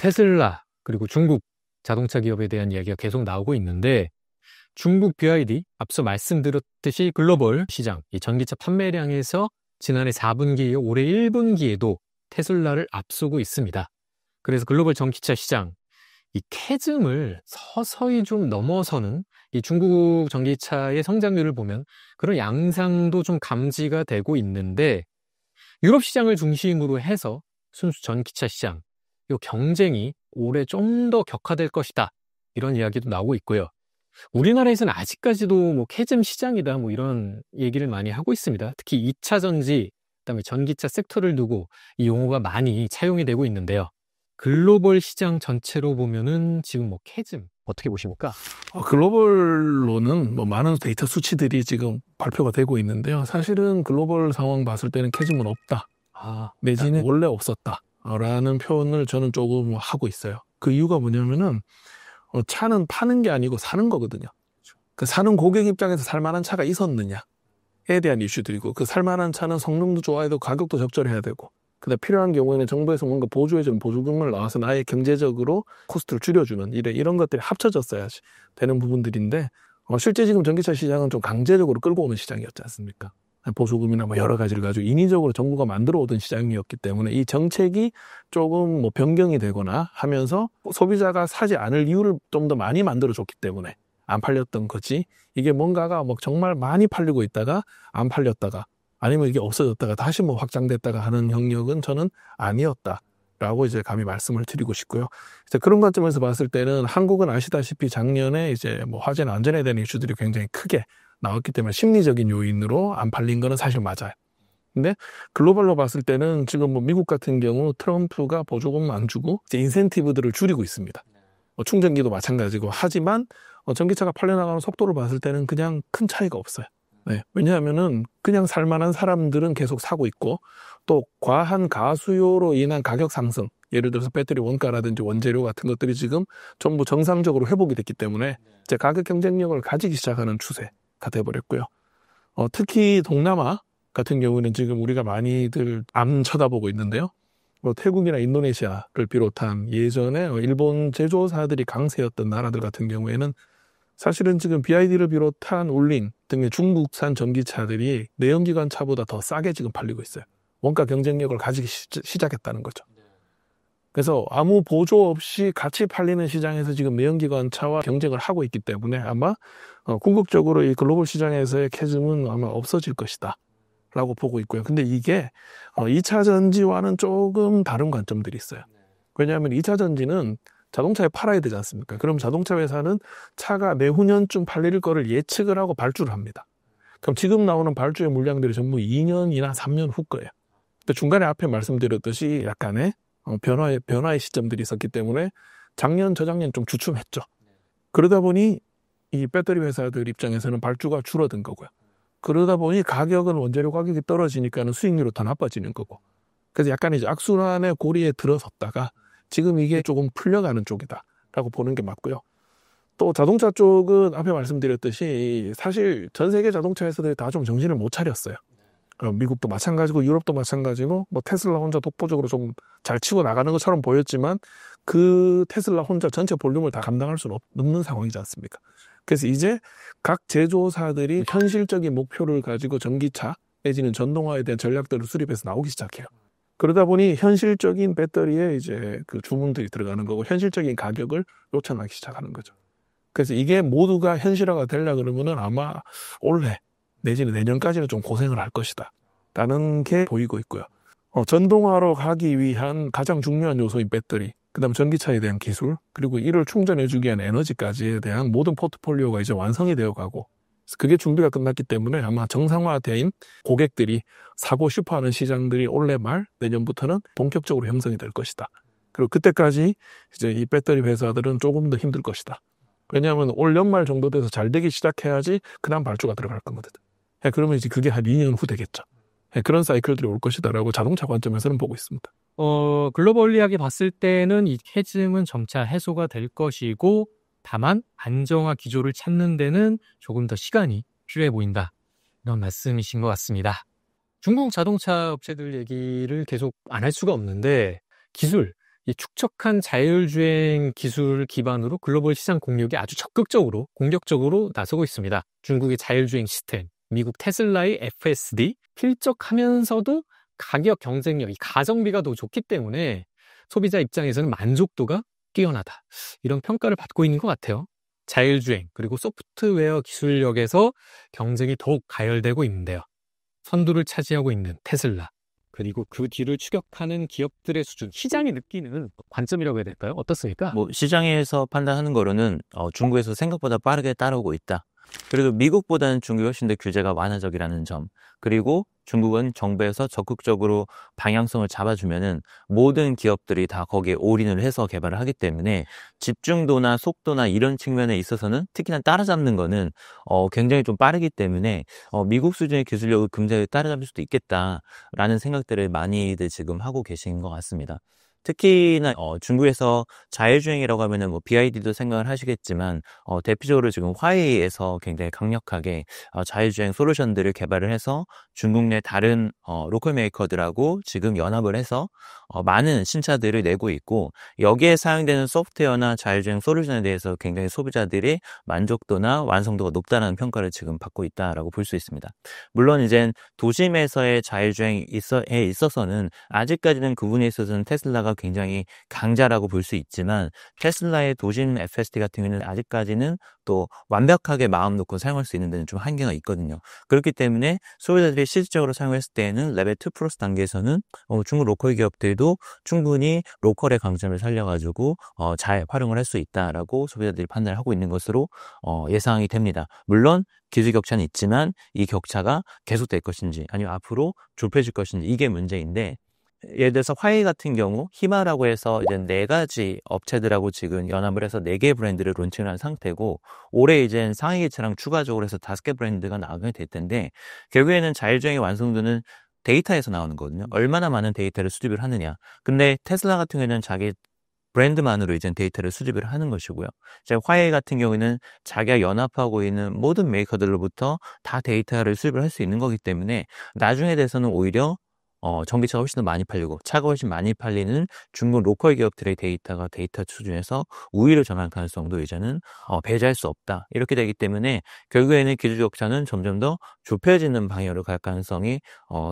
테슬라 그리고 중국 자동차 기업에 대한 이야기가 계속 나오고 있는데 중국 BYD 앞서 말씀드렸듯이 글로벌 시장 이 전기차 판매량에서 지난해 4분기에 올해 1분기에도 테슬라를 앞서고 있습니다. 그래서 글로벌 전기차 시장 이 캐즘을 서서히 좀 넘어서는 이 중국 전기차의 성장률을 보면 그런 양상도 좀 감지가 되고 있는데 유럽 시장을 중심으로 해서 순수 전기차 시장 이 경쟁이 올해 좀 더 격화될 것이다. 이런 이야기도 나오고 있고요. 우리나라에서는 아직까지도 뭐 캐즘 시장이다 뭐 이런 얘기를 많이 하고 있습니다. 특히 2차 전지, 그다음에 전기차 섹터를 두고 이 용어가 많이 차용이 되고 있는데요. 글로벌 시장 전체로 보면은 지금 뭐 캐즘 어떻게 보십니까? 글로벌로는 뭐 많은 데이터 수치들이 지금 발표가 되고 있는데요. 사실은 글로벌 상황 봤을 때는 캐즘은 없다. 내지는 원래 없었다. 라는 표현을 저는 조금 하고 있어요. 그 이유가 뭐냐면은 차는 파는 게 아니고 사는 거거든요. 그 사는 고객 입장에서 살만한 차가 있었느냐에 대한 이슈들이고 그 살만한 차는 성능도 좋아야 되고 가격도 적절해야 되고 그다음 필요한 경우에는 정부에서 뭔가 보조해주는 보조금을 나와서 나의 경제적으로 코스트를 줄여주는 이런 것들이 합쳐졌어야지 되는 부분들인데 실제 지금 전기차 시장은 좀 강제적으로 끌고 오는 시장이었지 않습니까? 보조금이나 뭐 여러 가지를 가지고 인위적으로 정부가 만들어 오던 시장이었기 때문에 이 정책이 조금 뭐 변경이 되거나 하면서 소비자가 사지 않을 이유를 좀 더 많이 만들어 줬기 때문에 안 팔렸던 거지 이게 뭔가가 뭐 정말 많이 팔리고 있다가 안 팔렸다가 아니면 이게 없어졌다가 다시 뭐 확장됐다가 하는 영역은 저는 아니었다라고 이제 감히 말씀을 드리고 싶고요. 이제 그런 관점에서 봤을 때는 한국은 아시다시피 작년에 이제 뭐 화재나 안전에 대한 이슈들이 굉장히 크게 나왔기 때문에 심리적인 요인으로 안 팔린 거는 사실 맞아요. 근데 글로벌로 봤을 때는 지금 뭐 미국 같은 경우 트럼프가 보조금 안 주고 이제 인센티브들을 줄이고 있습니다. 충전기도 마찬가지고 하지만 전기차가 팔려나가는 속도를 봤을 때는 그냥 큰 차이가 없어요. 네. 왜냐하면은 그냥 살만한 사람들은 계속 사고 있고 또 과한 가수요로 인한 가격 상승 예를 들어서 배터리 원가라든지 원재료 같은 것들이 지금 전부 정상적으로 회복이 됐기 때문에 이제 가격 경쟁력을 가지기 시작하는 추세가 돼버렸고요. 특히 동남아 같은 경우는 지금 우리가 많이들 안 쳐다보고 있는데요. 태국이나 인도네시아를 비롯한 예전에 일본 제조사들이 강세였던 나라들 같은 경우에는 사실은 지금 BYD를 비롯한 울린 등의 중국산 전기차들이 내연기관 차보다 더 싸게 지금 팔리고 있어요. 원가 경쟁력을 가지기 시작했다는 거죠. 그래서 아무 보조 없이 같이 팔리는 시장에서 지금 내연기관 차와 경쟁을 하고 있기 때문에 아마 궁극적으로 이 글로벌 시장에서의 캐즘은 아마 없어질 것이다 라고 보고 있고요. 근데 이게 2차 전지와는 조금 다른 관점들이 있어요. 왜냐하면 2차 전지는 자동차에 팔아야 되지 않습니까? 그럼 자동차 회사는 차가 내후년쯤 팔릴 거를 예측을 하고 발주를 합니다. 그럼 지금 나오는 발주의 물량들이 전부 2년이나 3년 후 거예요. 근데 중간에 앞에 말씀드렸듯이 약간의 변화의 시점들이 있었기 때문에 작년, 저작년 좀 주춤했죠. 그러다 보니 이 배터리 회사들 입장에서는 발주가 줄어든 거고요. 그러다 보니 가격은 원재료 가격이 떨어지니까는 수익률이 더 나빠지는 거고. 그래서 약간 이제 악순환의 고리에 들어섰다가 지금 이게 조금 풀려가는 쪽이다라고 보는 게 맞고요. 또 자동차 쪽은 앞에 말씀드렸듯이 사실 전 세계 자동차 회사들이 다 좀 정신을 못 차렸어요. 미국도 마찬가지고 유럽도 마찬가지고 뭐 테슬라 혼자 독보적으로 좀 잘 치고 나가는 것처럼 보였지만 그 테슬라 혼자 전체 볼륨을 다 감당할 수는 없는 상황이지 않습니까? 그래서 이제 각 제조사들이 현실적인 목표를 가지고 전기차 내지는 전동화에 대한 전략들을 수립해서 나오기 시작해요. 그러다 보니 현실적인 배터리에 이제 그 주문들이 들어가는 거고 현실적인 가격을 요청하기 시작하는 거죠. 그래서 이게 모두가 현실화가 되려 그러면은 아마 올해 내지는 내년까지는 좀 고생을 할 것이다 라는 게 보이고 있고요. 전동화로 가기 위한 가장 중요한 요소인 배터리, 그 다음 전기차에 대한 기술, 그리고 이를 충전해주기 위한 에너지까지에 대한 모든 포트폴리오가 이제 완성이 되어 가고 그게 준비가 끝났기 때문에 아마 정상화된 고객들이 사고 싶어하는 시장들이 올해 말 내년부터는 본격적으로 형성이 될 것이다. 그리고 그때까지 이제 이 배터리 회사들은 조금 더 힘들 것이다. 왜냐하면 올 연말 정도 돼서 잘 되기 시작해야지 그 다음 발주가 들어갈 거거든. 그러면 이제 그게 한 2년 후 되겠죠. 그런 사이클들이 올 것이다라고 자동차 관점에서는 보고 있습니다. 글로벌리하게 봤을 때는 이 캐즘은 점차 해소가 될 것이고 다만 안정화 기조를 찾는 데는 조금 더 시간이 필요해 보인다. 이런 말씀이신 것 같습니다. 중국 자동차 업체들 얘기를 계속 안 할 수가 없는데 기술, 이 축적한 자율주행 기술 기반으로 글로벌 시장 공략에 아주 적극적으로 공격적으로 나서고 있습니다. 중국의 자율주행 시스템, 미국 테슬라의 FSD, 필적하면서도 가격 경쟁력, 이 가성비가 더 좋기 때문에 소비자 입장에서는 만족도가 뛰어나다. 이런 평가를 받고 있는 것 같아요. 자율주행 그리고 소프트웨어 기술력에서 경쟁이 더욱 가열되고 있는데요. 선두를 차지하고 있는 테슬라, 그리고 그 뒤를 추격하는 기업들의 수준, 시장이 느끼는 관점이라고 해야 될까요? 어떻습니까? 시장에서 판단하는 거로는 중국에서 생각보다 빠르게 따라오고 있다. 그래도 미국보다는 중국이 훨씬 더 규제가 완화적이라는 점, 그리고 중국은 정부에서 적극적으로 방향성을 잡아주면은 모든 기업들이 다 거기에 올인을 해서 개발을 하기 때문에 집중도나 속도나 이런 측면에 있어서는 특히나 따라잡는 거는 굉장히 좀 빠르기 때문에 미국 수준의 기술력을 굉장히 따라잡을 수도 있겠다라는 생각들을 많이들 지금 하고 계신 것 같습니다. 특히나 중국에서 자율주행이라고 하면은 BYD도 생각을 하시겠지만 대표적으로 지금 화웨이에서 굉장히 강력하게 자율주행 솔루션들을 개발을 해서 중국 내 다른 로컬 메이커들하고 지금 연합을 해서 많은 신차들을 내고 있고, 여기에 사용되는 소프트웨어나 자율주행 솔루션에 대해서 굉장히 소비자들이 만족도나 완성도가 높다는 평가를 지금 받고 있다라고 볼 수 있습니다. 물론 이제 도심에서의 자율주행에 있어서는 아직까지는 그 부분에 있어서는 테슬라가 굉장히 강자라고 볼 수 있지만, 테슬라의 도심 FSD 같은 경우는 아직까지는 또 완벽하게 마음 놓고 사용할 수 있는 데는 좀 한계가 있거든요. 그렇기 때문에 소비자들이 실질적으로 사용했을 때에는 레벨 2 플러스 단계에서는 중국 로컬 기업들도 충분히 로컬의 강점을 살려가지고 잘 활용을 할 수 있다라고 소비자들이 판단을 하고 있는 것으로 예상이 됩니다. 물론 기술 격차는 있지만 이 격차가 계속될 것인지 아니면 앞으로 좁혀질 것인지, 이게 문제인데, 예를 들어서 화웨이 같은 경우 히마라고 해서 이제 4가지 업체들하고 지금 연합을 해서 4개 브랜드를 론칭을 한 상태고, 올해 이제 상위 기체랑 추가적으로 해서 5개 브랜드가 나가게 될 텐데, 결국에는 자율주행의 완성도는 데이터에서 나오는 거거든요. 얼마나 많은 데이터를 수집을 하느냐. 근데 테슬라 같은 경우에는 자기 브랜드만으로 이제 데이터를 수집을 하는 것이고요. 화웨이 같은 경우에는 자기가 연합하고 있는 모든 메이커들로부터 다 데이터를 수집을 할 수 있는 거기 때문에 나중에 대해서는 오히려 전기차가 훨씬 더 많이 팔리고 차가 훨씬 많이 팔리는 중국 로컬 기업들의 데이터 수준에서 우위를 점할 가능성도 이제는 배제할 수 없다. 이렇게 되기 때문에 결국에는 기술 격차는 점점 더 좁혀지는 방향으로 갈 가능성이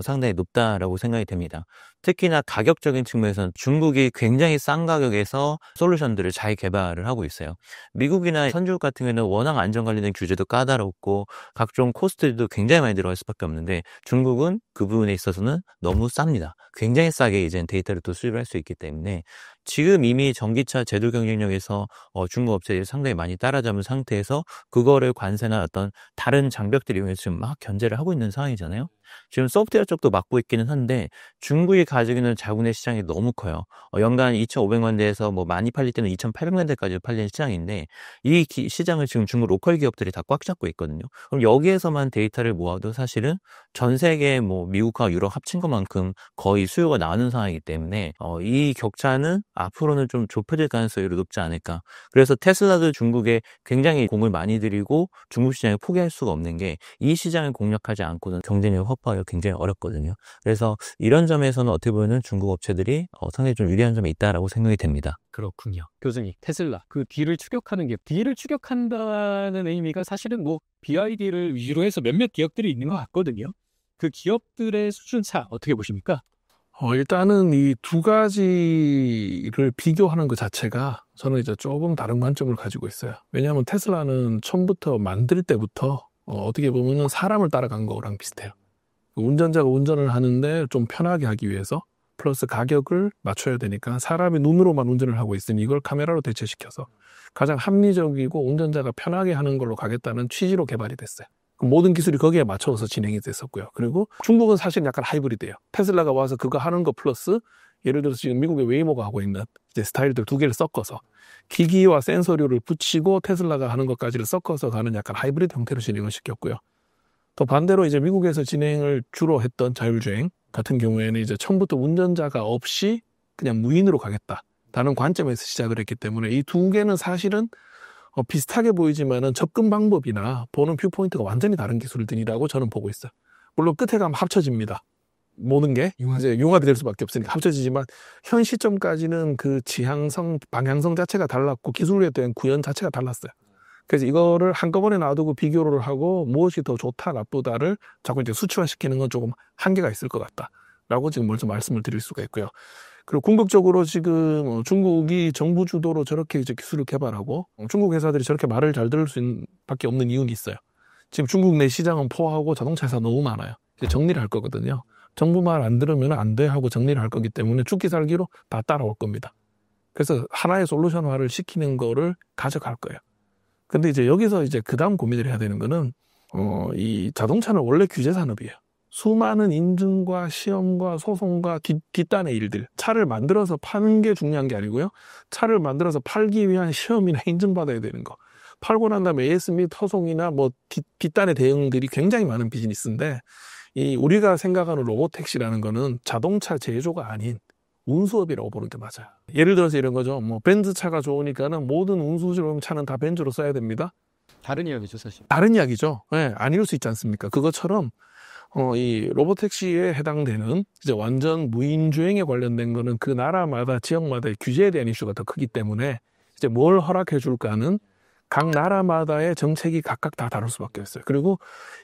상당히 높다라고 생각이 됩니다. 특히나 가격적인 측면에서는 중국이 굉장히 싼 가격에서 솔루션들을 잘 개발을 하고 있어요. 미국이나 선진국 같은 경우에는 워낙 안전 관련된 규제도 까다롭고 각종 코스트도 굉장히 많이 들어갈 수밖에 없는데, 중국은 그 부분에 있어서는 너무 쌉니다. 굉장히 싸게 이제 데이터를 또 수집을 할 수 있기 때문에 지금 이미 전기차 제조 경쟁력에서 중국 업체들이 상당히 많이 따라잡은 상태에서 그거를 관세나 어떤 다른 장벽들을 이용해서 지금 막 견제를 하고 있는 상황이잖아요. 지금 소프트웨어 쪽도 맡고 있기는 한데 중국이 가지고 있는 자국내 시장이 너무 커요. 연간 2,500만 대에서 많이 팔릴 때는 2,800만 대까지 팔리는 시장인데, 이 시장을 지금 중국 로컬 기업들이 다 꽉 잡고 있거든요. 그럼 여기에서만 데이터를 모아도 사실은 전 세계 미국과 유럽 합친 것만큼 거의 수요가 나오는 상황이기 때문에 이 격차는 앞으로는 좀 좁혀질 가능성이 높지 않을까. 그래서 테슬라도 중국에 굉장히 공을 많이 들이고 중국 시장에 포기할 수가 없는 게, 이 시장을 공략하지 않고는 경쟁력 확보하기가 굉장히 어렵거든요. 그래서 이런 점에서는 어떻게 보면 중국 업체들이 상당히 좀 유리한 점이 있다라고 생각이 됩니다. 그렇군요. 교수님, 테슬라 그 뒤를 추격하는 기업, 뒤를 추격한다는 의미가 사실은 BYD를 위주로 해서 몇몇 기업들이 있는 것 같거든요. 그 기업들의 수준차 어떻게 보십니까? 일단은 이 두 가지를 비교하는 것 자체가 저는 이제 조금 다른 관점을 가지고 있어요. 왜냐하면 테슬라는 처음부터 만들 때부터 어떻게 보면은 사람을 따라간 거랑 비슷해요. 운전자가 운전을 하는데 좀 편하게 하기 위해서 플러스 가격을 맞춰야 되니까 사람이 눈으로만 운전을 하고 있으니 이걸 카메라로 대체시켜서 가장 합리적이고 운전자가 편하게 하는 걸로 가겠다는 취지로 개발이 됐어요. 모든 기술이 거기에 맞춰서 진행이 됐었고요. 그리고 중국은 사실 약간 하이브리드예요. 테슬라가 와서 그거 하는 거 플러스 예를 들어서 지금 미국의 웨이모가 하고 있는 이제 스타일들 두 개를 섞어서 기기와 센서류를 붙이고 테슬라가 하는 것까지를 섞어서 가는 약간 하이브리드 형태로 진행을 시켰고요. 또 반대로 이제 미국에서 진행을 주로 했던 자율주행 같은 경우에는 이제 처음부터 운전자가 없이 그냥 무인으로 가겠다라는 관점에서 시작을 했기 때문에 이 두 개는 사실은 비슷하게 보이지만은 접근 방법이나 보는 뷰포인트가 완전히 다른 기술들이라고 저는 보고 있어요. 물론 끝에 가면 합쳐집니다. 모든 게 이제 융합이 될 수밖에 없으니까 합쳐지지만 현 시점까지는 그 지향성, 방향성 자체가 달랐고 기술에 대한 구현 자체가 달랐어요. 그래서 이거를 한꺼번에 놔두고 비교를 하고 무엇이 더 좋다, 나쁘다를 자꾸 이제 수치화시키는 건 조금 한계가 있을 것 같다라고 지금 먼저 말씀을 드릴 수가 있고요. 그리고 궁극적으로 지금 중국이 정부 주도로 저렇게 이제 기술을 개발하고 중국 회사들이 저렇게 말을 잘 들을 수밖에 없는 이유는 있어요. 지금 중국 내 시장은 포화하고 자동차 회사 너무 많아요. 이제 정리를 할 거거든요. 정부 말 안 들으면 안 돼 하고 정리를 할 거기 때문에 죽기 살기로 다 따라올 겁니다. 그래서 하나의 솔루션화를 시키는 거를 가져갈 거예요. 근데 이제 여기서 이제 그 다음 고민을 해야 되는 거는 이 자동차는 원래 규제 산업이에요. 수많은 인증과 시험과 소송과 뒷단의 일들. 차를 만들어서 파는 게 중요한 게 아니고요. 차를 만들어서 팔기 위한 시험이나 인증받아야 되는 거. 팔고 난 다음에 AS 및 허송이나 뭐 뒷단의 대응들이 굉장히 많은 비즈니스인데 이 우리가 생각하는 로보택시라는 거는 자동차 제조가 아닌 운수업이라고 보는 게 맞아요. 예를 들어서 이런 거죠. 뭐 벤츠 차가 좋으니까는 모든 운수용 차는 다 벤츠로 써야 됩니다. 다른 이야기죠, 사실. 다른 이야기죠. 네, 아닐 수 있지 않습니까? 그것처럼 이 로보택시에 해당되는 이제 완전 무인주행에 관련된 거는 그 나라마다 지역마다의 규제에 대한 이슈가 더 크기 때문에 이제 뭘 허락해 줄까는 각 나라마다의 정책이 각각 다 다를 수밖에 없어요. 그리고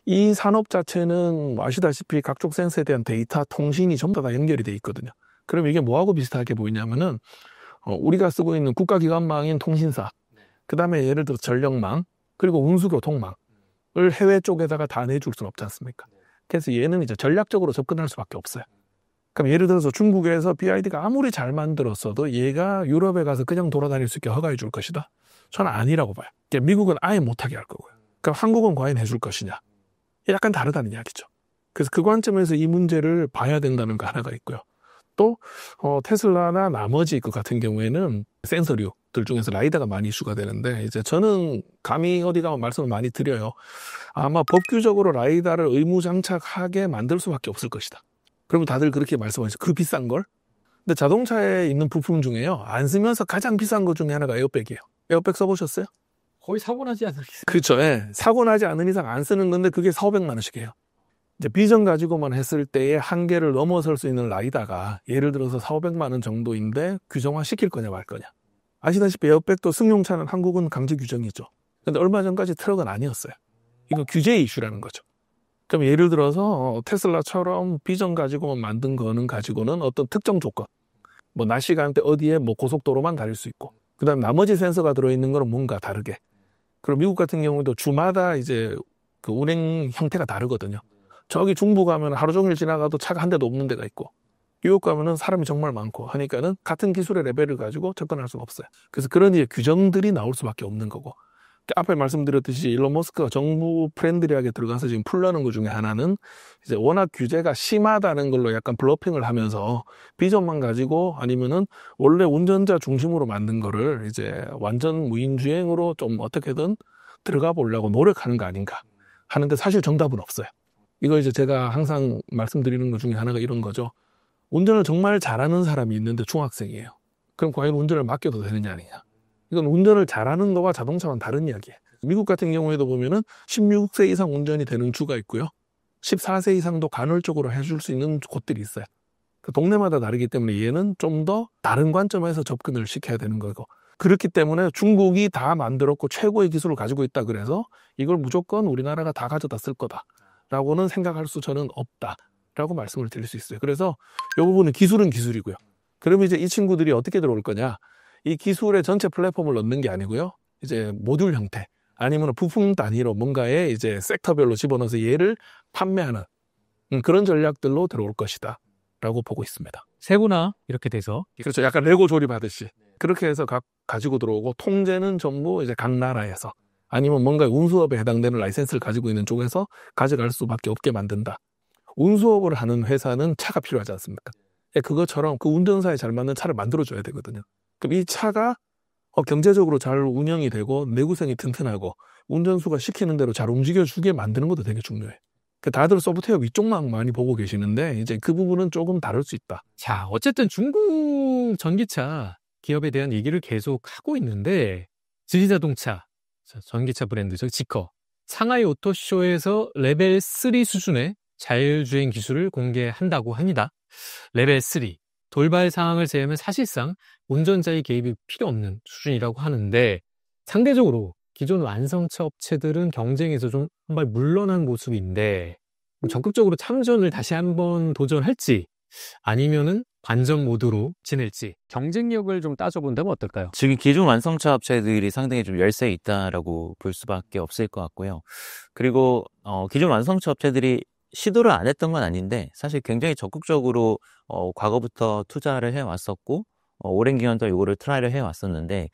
이 산업 자체는 아시다시피 각종 센서에 대한 데이터, 통신이 전부 다 연결이 돼 있거든요. 그럼 이게 뭐하고 비슷하게 보이냐면은 우리가 쓰고 있는 국가기관망인 통신사, 그 다음에 예를 들어 전력망, 그리고 운수교통망을 해외 쪽에다가 다 내줄 수는 없지 않습니까? 그래서 얘는 이제 전략적으로 접근할 수밖에 없어요. 그럼 예를 들어서 중국에서 BYD가 아무리 잘 만들었어도 얘가 유럽에 가서 그냥 돌아다닐 수 있게 허가해 줄 것이다? 저는 아니라고 봐요. 그러니까 미국은 아예 못하게 할 거고요. 그럼 한국은 과연 해줄 것이냐? 약간 다르다는 이야기죠. 그래서 그 관점에서 이 문제를 봐야 된다는 거 하나가 있고요. 또 테슬라나 나머지 그 같은 경우에는 센서류들 중에서 라이다가 많이 이슈가 되는데 이제 저는 감히 어디 가면 말씀을 많이 드려요. 아마 법규적으로 라이다를 의무 장착하게 만들 수밖에 없을 것이다. 그러면 다들 그렇게 말씀하시죠. 그 비싼 걸? 근데 자동차에 있는 부품 중에요. 안 쓰면서 가장 비싼 것 중에 하나가 에어백이에요. 에어백 써보셨어요? 거의 사고 나지 않으겠어요? 그렇죠. 예. 사고 나지 않은 이상 안 쓰는 건데 그게 4,500만 원씩이에요. 이제 비전 가지고만 했을 때의 한계를 넘어설 수 있는 라이다가 예를 들어서 4,500만 원 정도인데 규정화 시킬 거냐 말 거냐. 아시다시피 에어백도 승용차는 한국은 강제 규정이죠. 근데 얼마 전까지 트럭은 아니었어요. 이거 규제 이슈라는 거죠. 그럼 예를 들어서 테슬라처럼 비전 가지고만 만든 거는 가지고는 어떤 특정 조건, 뭐 낮 시간대 어디에 뭐 고속도로만 다닐 수 있고, 그 다음 나머지 센서가 들어있는 거는 뭔가 다르게. 그리고 미국 같은 경우도 주마다 이제 그 운행 형태가 다르거든요. 저기 중부 가면 하루 종일 지나가도 차가 한 대도 없는 데가 있고, 뉴욕 가면은 사람이 정말 많고 하니까는 같은 기술의 레벨을 가지고 접근할 수가 없어요. 그래서 그런 이제 규정들이 나올 수밖에 없는 거고. 앞에 말씀드렸듯이 일론 머스크가 정부 프렌들리하게 들어가서 지금 풀려는 것 중에 하나는 이제 워낙 규제가 심하다는 걸로 약간 블러핑을 하면서 비전만 가지고 아니면은 원래 운전자 중심으로 만든 거를 이제 완전 무인주행으로 좀 어떻게든 들어가 보려고 노력하는 거 아닌가 하는데 사실 정답은 없어요. 이거 이제 제가 항상 말씀드리는 것 중에 하나가 이런 거죠. 운전을 정말 잘하는 사람이 있는데 중학생이에요. 그럼 과연 운전을 맡겨도 되느냐 아니냐. 이건 운전을 잘하는 거와 자동차와는 다른 이야기예요. 미국 같은 경우에도 보면은 16세 이상 운전이 되는 주가 있고요. 14세 이상도 간헐적으로 해줄 수 있는 곳들이 있어요. 그 동네마다 다르기 때문에 얘는 좀 더 다른 관점에서 접근을 시켜야 되는 거고. 그렇기 때문에 중국이 다 만들었고 최고의 기술을 가지고 있다 그래서 이걸 무조건 우리나라가 다 가져다 쓸 거다라고는 생각할 수 저는 없다라고 말씀을 드릴 수 있어요. 그래서 이 부분은 기술은 기술이고요. 그러면 이제 이 친구들이 어떻게 들어올 거냐? 이 기술의 전체 플랫폼을 넣는 게 아니고요. 이제 모듈 형태 아니면 부품 단위로 뭔가에 이제 섹터별로 집어넣어서 얘를 판매하는 그런 전략들로 들어올 것이다 라고 보고 있습니다. 세구나 이렇게 돼서 그렇죠. 약간 레고 조립하듯이 그렇게 해서 가지고 들어오고 통제는 전부 이제 각 나라에서 아니면 뭔가 운수업에 해당되는 라이센스를 가지고 있는 쪽에서 가져갈 수밖에 없게 만든다. 운수업을 하는 회사는 차가 필요하지 않습니까? 그것처럼 그 운전사에 잘 맞는 차를 만들어줘야 되거든요. 그럼 이 차가 경제적으로 잘 운영이 되고 내구성이 튼튼하고 운전수가 시키는 대로 잘 움직여주게 만드는 것도 되게 중요해. 다들 소프트웨어 위쪽만 많이 보고 계시는데 이제 그 부분은 조금 다를 수 있다. 자, 어쨌든 중국 전기차 기업에 대한 얘기를 계속 하고 있는데 지리자동차 전기차 브랜드죠. 지커 상하이 오토쇼에서 레벨 3 수준의 자율주행 기술을 공개한다고 합니다. 레벨 3, 돌발 상황을 제외하면 사실상 운전자의 개입이 필요 없는 수준이라고 하는데, 상대적으로 기존 완성차 업체들은 경쟁에서 좀 한 발 물러난 모습인데, 적극적으로 참전을 다시 한번 도전할지 아니면은 관전 모드로 지낼지 경쟁력을 좀 따져본다면 어떨까요? 지금 기존 완성차 업체들이 상당히 좀 열세에 있다라고 볼 수밖에 없을 것 같고요. 그리고 기존 완성차 업체들이 시도를 안 했던 건 아닌데 사실 굉장히 적극적으로 과거부터 투자를 해왔었고 오랜 기간 동안 이거를 트라이를 해왔었는데,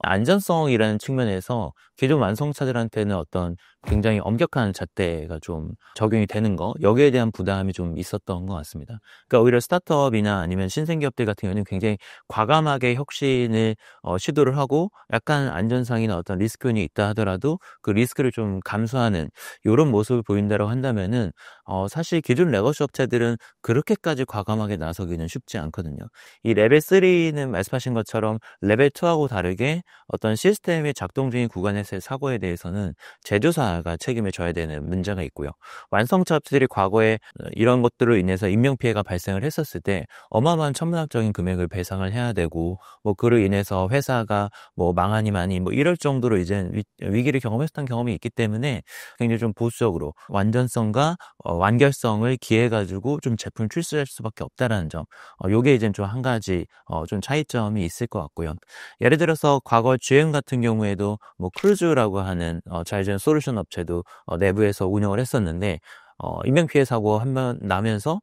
안전성이라는 측면에서 기존 완성차들한테는 어떤 굉장히 엄격한 잣대가 좀 적용이 되는 거, 여기에 대한 부담이 좀 있었던 것 같습니다. 그러니까 오히려 스타트업이나 아니면 신생기업들 같은 경우는 굉장히 과감하게 혁신을 시도를 하고 약간 안전상이나 어떤 리스크 요인이 있다 하더라도 그 리스크를 좀 감수하는 이런 모습을 보인다고 한다면은 사실 기존 레거시 업체들은 그렇게까지 과감하게 나서기는 쉽지 않거든요. 이 레벨 3는 말씀하신 것처럼 레벨 2하고 다르게 어떤 시스템의 작동 중인 구간에서의 사고에 대해서는 제조사가 책임을 져야 되는 문제가 있고요. 완성차 업체들이 과거에 이런 것들로 인해서 인명피해가 발생을 했었을 때 어마어마한 천문학적인 금액을 배상을 해야 되고, 뭐 그로 인해서 회사가 뭐 망하니 마니 뭐 이럴 정도로 이제 위기를 경험했던 경험이 있기 때문에 굉장히 좀 보수적으로 완전성과 완결성을 기해가지고 좀 제품을 출시할 수밖에 없다라는 점, 요게 이제 좀 한 가지 좀 차이점이 있을 것 같고요. 예를 들어서 과거 GM 같은 경우에도 뭐 크루즈라고 하는 자율주행 솔루션 업체도 내부에서 운영을 했었는데, 인명피해 사고 한 번 나면서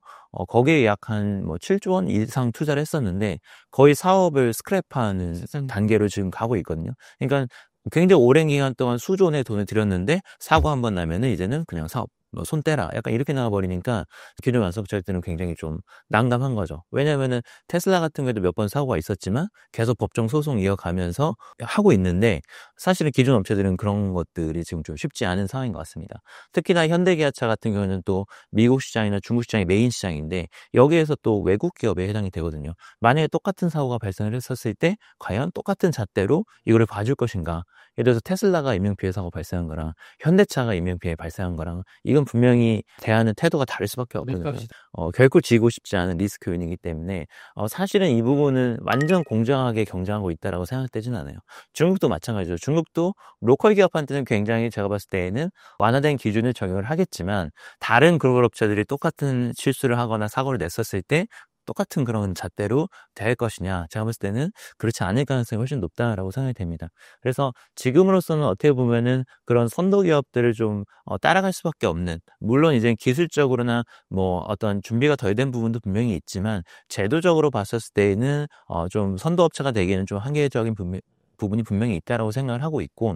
거기에 약 한 뭐 7조 원 이상 투자를 했었는데 거의 사업을 스크랩하는 단계로 지금 가고 있거든요. 그러니까 굉장히 오랜 기간 동안 수조 원의 돈을 들였는데 사고 한 번 나면은 이제는 그냥 사업 손 떼라, 약간 이렇게 나와버리니까 기존 완성차일 때는 굉장히 좀 난감한 거죠. 왜냐면은 테슬라 같은 경우에도 몇 번 사고가 있었지만 계속 법정 소송 이어가면서 하고 있는데, 사실은 기존 업체들은 그런 것들이 지금 좀 쉽지 않은 상황인 것 같습니다. 특히나 현대기아차 같은 경우는 또 미국 시장이나 중국 시장이 메인 시장인데 여기에서 또 외국 기업에 해당이 되거든요. 만약에 똑같은 사고가 발생을 했었을 때 과연 똑같은 잣대로 이거를 봐줄 것인가. 예를 들어서 테슬라가 인명피해 사고 발생한 거랑 현대차가 인명피해 발생한 거랑 이건 분명히 대하는 태도가 다를 수밖에 없거든요. 결코 지고 싶지 않은 리스크 요인이기 때문에 사실은 이 부분은 완전 공정하게 경쟁하고 있다라고 생각되진 않아요. 중국도 마찬가지죠. 중국도 로컬 기업한테는 굉장히 제가 봤을 때에는 완화된 기준을 적용을 하겠지만 다른 글로벌 업체들이 똑같은 실수를 하거나 사고를 냈었을 때 똑같은 그런 잣대로 대할 것이냐, 제가 봤을 때는 그렇지 않을 가능성이 훨씬 높다라고 생각이 됩니다. 그래서 지금으로서는 어떻게 보면은 그런 선도 기업들을 좀 따라갈 수밖에 없는, 물론 이제 기술적으로나 뭐 어떤 준비가 덜 된 부분도 분명히 있지만 제도적으로 봤었을 때에는 좀 선도 업체가 되기에는 좀 한계적인 부분이 분명히 있다라고 생각을 하고 있고,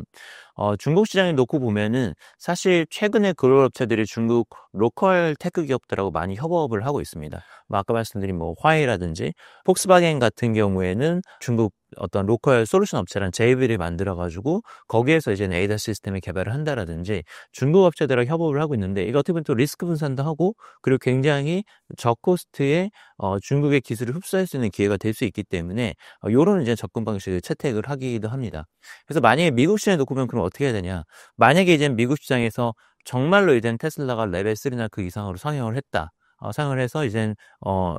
중국 시장을 놓고 보면은 사실 최근에 글로벌 업체들이 중국 로컬 테크 기업들하고 많이 협업을 하고 있습니다. 뭐 아까 말씀드린 뭐 화웨이라든지 폭스바겐 같은 경우에는 중국 어떤 로컬 솔루션 업체란 JV를 만들어가지고 거기에서 이제 ADAS 시스템을 개발을 한다라든지 중국 업체들하고 협업을 하고 있는데, 이거 어떻게 보면 또 리스크 분산도 하고 그리고 굉장히 저코스트에 중국의 기술을 흡수할 수 있는 기회가 될 수 있기 때문에 요런 이제 접근 방식을 채택을 하기도 합니다. 그래서 만약에 미국 시장에 놓고 보면 그럼 어떻게 해야 되냐? 만약에 이제 미국 시장에서 정말로 이제 테슬라가 레벨 3나 그 이상으로 상용을 했다. 상용을 해서 이젠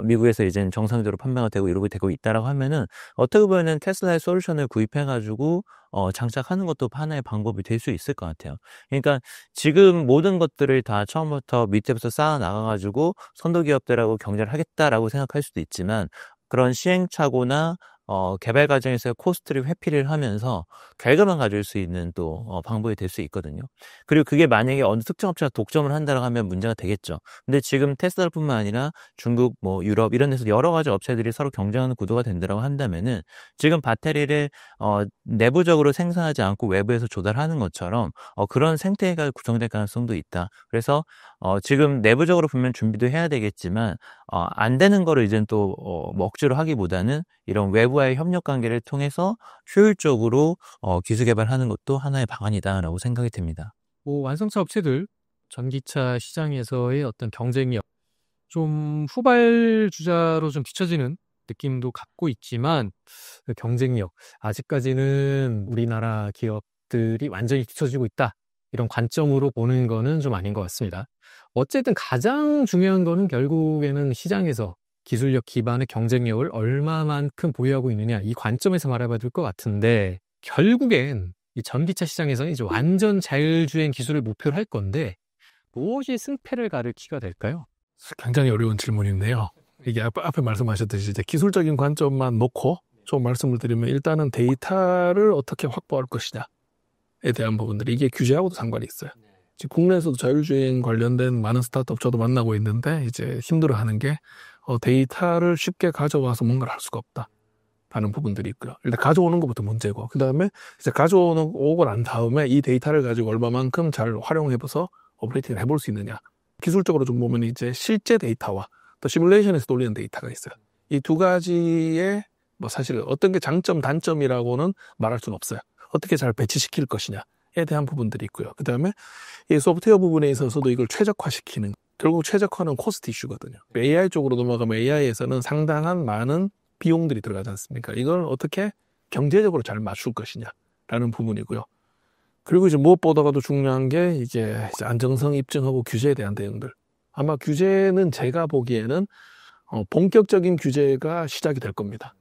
미국에서 이젠 정상적으로 판매가 되고 이러고 되고 있다라고 하면은 어떻게 보면은 테슬라의 솔루션을 구입해가지고 장착하는 것도 하나의 방법이 될 수 있을 것 같아요. 그러니까 지금 모든 것들을 다 처음부터 밑에부터 쌓아 나가가지고 선도 기업들하고 경쟁을 하겠다라고 생각할 수도 있지만, 그런 시행착오나 개발 과정에서 코스트를 회피를 하면서 결과만 가질 수 있는 또 방법이 될 수 있거든요. 그리고 그게 만약에 어느 특정 업체가 독점을 한다고 하면 문제가 되겠죠. 근데 지금 테슬라뿐만 아니라 중국, 뭐 유럽 이런 데서 여러 가지 업체들이 서로 경쟁하는 구도가 된다고 한다면은 지금 배터리를 내부적으로 생산하지 않고 외부에서 조달하는 것처럼 그런 생태계가 구성될 가능성도 있다. 그래서 지금 내부적으로 분명 준비도 해야 되겠지만 안 되는 거를 이제는 또 뭐 억지로 하기보다는 이런 외부와의 협력 관계를 통해서 효율적으로 기술 개발하는 것도 하나의 방안이다라고 생각이 됩니다. 뭐 완성차 업체들 전기차 시장에서의 어떤 경쟁력 좀 후발주자로 좀 비춰지는 느낌도 갖고 있지만, 그 경쟁력 아직까지는 우리나라 기업들이 완전히 뒤처지고 있다, 이런 관점으로 보는 거는 좀 아닌 것 같습니다. 어쨌든 가장 중요한 거는 결국에는 시장에서 기술력 기반의 경쟁력을 얼마만큼 보유하고 있느냐, 이 관점에서 바라봐야 될 것 같은데, 결국엔 이 전기차 시장에서는 이제 완전 자율주행 기술을 목표로 할 건데 무엇이 승패를 가를 키가 될까요? 굉장히 어려운 질문인데요. 이게 앞에 말씀하셨듯이 이제 기술적인 관점만 놓고 좀 말씀을 드리면, 일단은 데이터를 어떻게 확보할 것이냐에 대한 부분들이, 이게 규제하고도 상관이 있어요. 지금 국내에서도 자율주행 관련된 많은 스타트업 저도 만나고 있는데, 이제 힘들어하는 게 데이터를 쉽게 가져와서 뭔가를 할 수가 없다 하는 부분들이 있고요. 일단 가져오는 것부터 문제고, 그 다음에 이제 가져오고 난 다음에 이 데이터를 가지고 얼마만큼 잘 활용해서 오퍼레이팅을 해볼 수 있느냐. 기술적으로 좀 보면 이제 실제 데이터와 또 시뮬레이션에서 돌리는 데이터가 있어요. 이 두 가지의 뭐 사실 어떤 게 장점, 단점이라고는 말할 수는 없어요. 어떻게 잘 배치시킬 것이냐에 대한 부분들이 있고요. 그 다음에 이 소프트웨어 부분에 있어서도 이걸 최적화시키는, 결국 최적화는 코스트 이슈거든요. AI 쪽으로 넘어가면 AI에서는 상당한 많은 비용들이 들어가지 않습니까? 이걸 어떻게 경제적으로 잘 맞출 것이냐라는 부분이고요. 그리고 이제 무엇보다도 중요한 게 이제 안정성 입증하고 규제에 대한 대응들. 아마 규제는 제가 보기에는 본격적인 규제가 시작이 될 겁니다.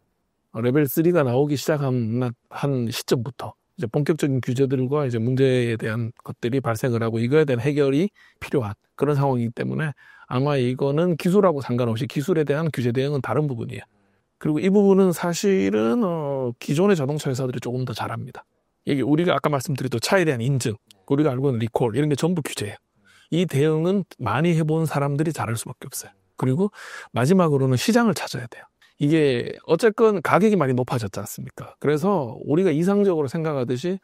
레벨 3가 나오기 시작한 한 시점부터 이제 본격적인 규제들과 이제 문제에 대한 것들이 발생을 하고, 이거에 대한 해결이 필요한 그런 상황이기 때문에 아마 이거는 기술하고 상관없이 기술에 대한 규제 대응은 다른 부분이에요. 그리고 이 부분은 사실은 기존의 자동차 회사들이 조금 더 잘합니다. 이게 우리가 아까 말씀드렸던 차에 대한 인증, 우리가 알고 있는 리콜, 이런 게 전부 규제예요. 이 대응은 많이 해본 사람들이 잘할 수밖에 없어요. 그리고 마지막으로는 시장을 찾아야 돼요. 이게 어쨌건 가격이 많이 높아졌지 않습니까? 그래서 우리가 이상적으로 생각하듯이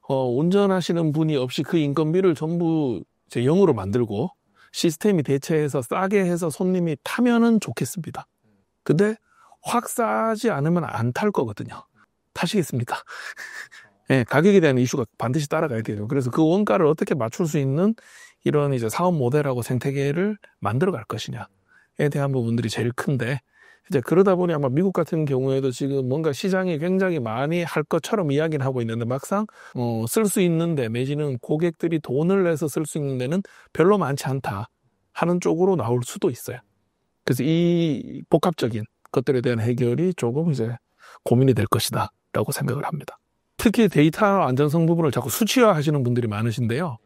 운전하시는 분이 없이 그 인건비를 전부 이제 0으로 만들고 시스템이 대체해서 싸게 해서 손님이 타면은 좋겠습니다. 근데 확 싸지 않으면 안 탈 거거든요. 타시겠습니까? 네, 가격에 대한 이슈가 반드시 따라가야 돼요. 그래서 그 원가를 어떻게 맞출 수 있는 이런 이제 사업 모델하고 생태계를 만들어 갈 것이냐에 대한 부분들이 제일 큰데, 이제 그러다 보니 아마 미국 같은 경우에도 지금 뭔가 시장이 굉장히 많이 할 것처럼 이야기는 하고 있는데, 막상 쓸 수 있는데, 내지는 고객들이 돈을 내서 쓸 수 있는 데는 별로 많지 않다 하는 쪽으로 나올 수도 있어요. 그래서 이 복합적인 것들에 대한 해결이 조금 이제 고민이 될 것이다 라고 생각을 합니다. 특히 데이터 안전성 부분을 자꾸 수치화 하시는 분들이 많으신데요.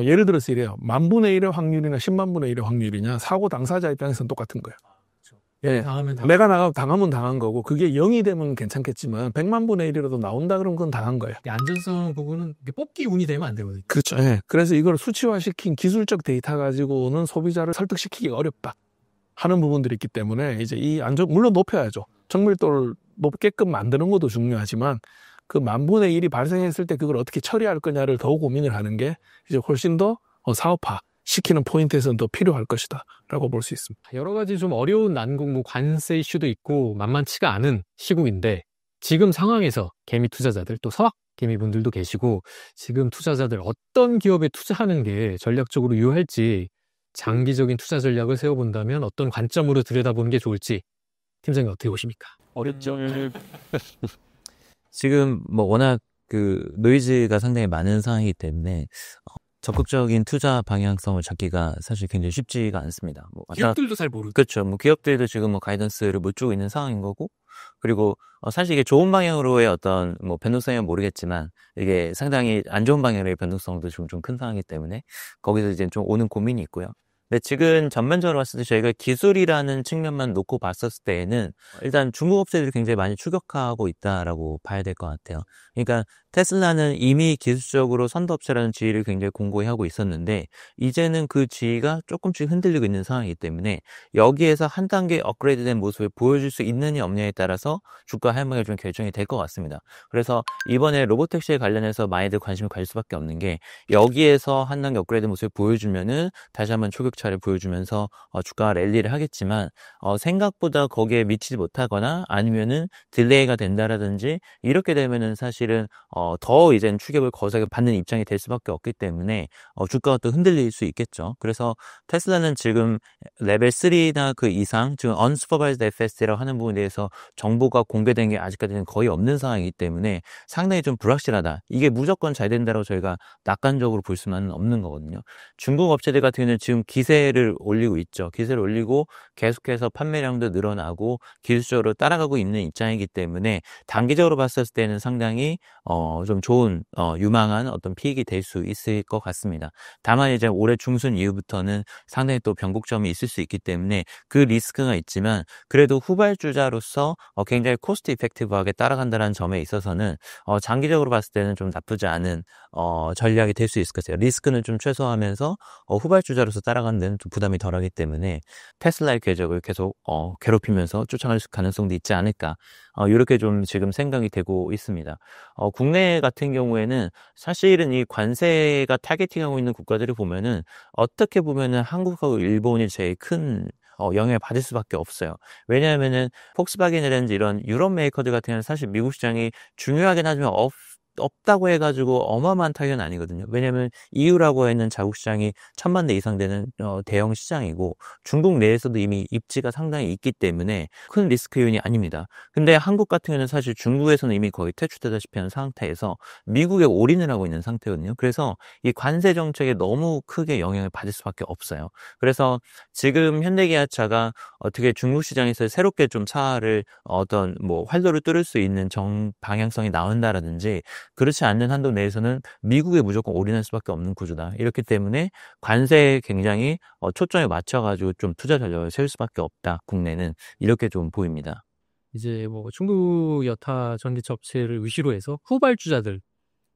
예를 들어서 이래요. 10,000분의 1의 확률이나 100,000분의 1의 확률이냐, 사고 당사자 입장에서는 똑같은 거예요. 예, 내가 당하면 당한 거고, 그게 0이 되면 괜찮겠지만 100,000분의 1이라도 나온다 그러면 그건 당한 거예요. 안전성 부분은 뽑기 운이 되면 안 되거든요. 그렇죠. 예. 그래서 이걸 수치화시킨 기술적 데이터 가지고는 소비자를 설득시키기가 어렵다 하는 부분들이 있기 때문에, 이제 이 물론 높여야죠. 정밀도를 높게끔 만드는 것도 중요하지만, 그 10,000분의 1이 발생했을 때 그걸 어떻게 처리할 거냐를 더 고민을 하는 게 이제 훨씬 더 사업화 시키는 포인트에서는 더 필요할 것이다 라고 볼 수 있습니다. 여러 가지 좀 어려운 난국, 관세 이슈도 있고 만만치가 않은 시국인데, 지금 상황에서 개미 투자자들, 또 서학 개미분들도 계시고, 지금 투자자들 어떤 기업에 투자하는 게 전략적으로 유효할지, 장기적인 투자 전략을 세워본다면 어떤 관점으로 들여다보는 게 좋을지, 팀장님 어떻게 보십니까? 어렵죠. 지금 뭐 워낙 그 노이즈가 상당히 많은 상황이기 때문에 적극적인 투자 방향성을 잡기가 사실 굉장히 쉽지가 않습니다. 기업들도 잘 모르죠. 그렇죠. 뭐 기업들도 지금 뭐 가이던스를 못 주고 있는 상황인 거고, 그리고 사실 이게 좋은 방향으로의 어떤 뭐 변동성은 모르겠지만, 이게 상당히 안 좋은 방향의 변동성도 좀 큰 상황이기 때문에 거기서 이제 좀 오는 고민이 있고요. 근데 지금 전반적으로 봤을 때 저희가 기술이라는 측면만 놓고 봤었을 때에는 일단 중국 업체들이 굉장히 많이 추격하고 있다라고 봐야 될 것 같아요. 그러니까 테슬라는 이미 기술적으로 선도업체라는 지위를 굉장히 공고히 하고 있었는데, 이제는 그 지위가 조금씩 흔들리고 있는 상황이기 때문에 여기에서 한 단계 업그레이드된 모습을 보여줄 수 있느냐 없느냐에 따라서 주가 하향이 좀 결정이 될 것 같습니다. 그래서 이번에 로보택시에 관련해서 많이들 관심을 가질 수밖에 없는 게, 여기에서 한 단계 업그레이드 모습을 보여주면은 다시 한번 초격 격차를 보여주면서 주가가 랠리를 하겠지만 생각보다 거기에 미치지 못하거나 아니면은 딜레이가 된다라든지 이렇게 되면은 사실은 더 이제는 추격을 거세게 받는 입장이 될 수밖에 없기 때문에 주가가 또 흔들릴 수 있겠죠. 그래서 테슬라는 지금 레벨 3나 그 이상 지금 unsupervised FSD라고 하는 부분에 대해서 정보가 공개된 게 아직까지는 거의 없는 상황이기 때문에 상당히 좀 불확실하다. 이게 무조건 잘 된다고 저희가 낙관적으로 볼 수는 없는 거거든요. 중국 업체들 같은 경우는 지금 기세를 올리고 있죠. 기세를 올리고 계속해서 판매량도 늘어나고 기술적으로 따라가고 있는 입장이기 때문에 단기적으로 봤을 때는 상당히 좀 좋은 유망한 어떤 피익이 될 수 있을 것 같습니다. 다만 이제 올해 중순 이후부터는 상당히 또 변곡점이 있을 수 있기 때문에 그 리스크가 있지만 그래도 후발주자로서 굉장히 코스트 이펙티브하게 따라간다는 점에 있어서는 장기적으로 봤을 때는 좀 나쁘지 않은 전략이 될 수 있을 것 같아요. 리스크는 좀 최소화하면서 후발주자로서 따라가는 데는 좀 부담이 덜하기 때문에 테슬라의 궤적을 계속 괴롭히면서 쫓아갈 가능성도 있지 않을까 이렇게 좀 지금 생각이 되고 있습니다. 국내 같은 경우에는 사실은 이 관세가 타겟팅하고 있는 국가들을 보면은 어떻게 보면은 한국하고 일본이 제일 큰 영향을 받을 수밖에 없어요. 왜냐하면은 폭스바겐이라든지 이런 유럽 메이커들 같은 경우는 사실 미국 시장이 중요하긴 하지만 없다고 해가지고 어마어마한 타격은 아니거든요. 왜냐하면 EU라고 하는 자국 시장이 1000만 대 이상 되는 대형 시장이고 중국 내에서도 이미 입지가 상당히 있기 때문에 큰 리스크 요인이 아닙니다. 근데 한국 같은 경우는 사실 중국에서는 이미 거의 퇴출되다시피 한 상태에서 미국에 올인을 하고 있는 상태거든요. 그래서 이 관세 정책에 너무 크게 영향을 받을 수밖에 없어요. 그래서 지금 현대기아차가 어떻게 중국 시장에서 새롭게 좀 차를 어떤 활로를 뚫을 수 있는 방향성이 나온다라든지 그렇지 않는 한도 내에서는 미국에 무조건 올인할 수밖에 없는 구조다. 이렇기 때문에 관세에 굉장히 초점을 맞춰가지고 좀 투자 전략을 세울 수밖에 없다. 국내는 이렇게 좀 보입니다. 이제 중국 여타 전기차 업체를 위시로 해서 후발주자들,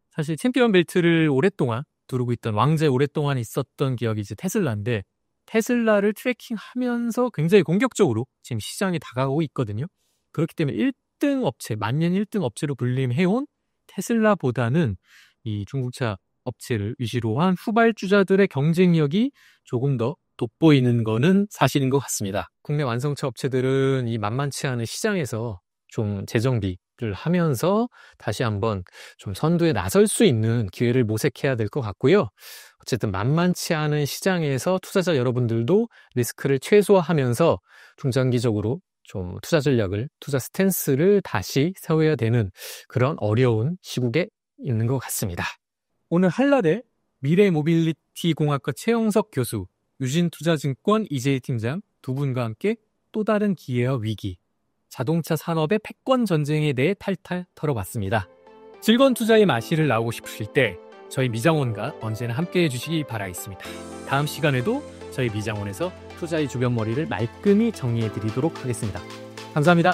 사실 챔피언 벨트를 오랫동안 두르고 있던 왕좌에 오랫동안 있었던 기업이 이제 테슬라인데 테슬라를 트래킹하면서 굉장히 공격적으로 지금 시장에 다가오고 있거든요. 그렇기 때문에 1등 업체, 만년 1등 업체로 군림해온 테슬라보다는 이 중국차 업체를 위시로 한 후발주자들의 경쟁력이 조금 더 돋보이는 거는 사실인 것 같습니다. 국내 완성차 업체들은 이 만만치 않은 시장에서 좀 재정비를 하면서 다시 한번 좀 선두에 나설 수 있는 기회를 모색해야 될 것 같고요. 어쨌든 만만치 않은 시장에서 투자자 여러분들도 리스크를 최소화하면서 중장기적으로 좀 투자 전략을, 투자 스탠스를 다시 세워야 되는 그런 어려운 시국에 있는 것 같습니다. 오늘 한라대 미래모빌리티공학과 최영석 교수, 유진투자증권 이재희 팀장 두 분과 함께 또 다른 기회와 위기, 자동차 산업의 패권 전쟁에 대해 탈탈 털어봤습니다. 즐거운 투자의 맛이를 나오고 싶으실 때 저희 미장원과 언제나 함께해 주시기 바라겠습니다. 다음 시간에도 저희 미장원에서 투자의 주변머리를 말끔히 정리해 드리도록 하겠습니다. 감사합니다.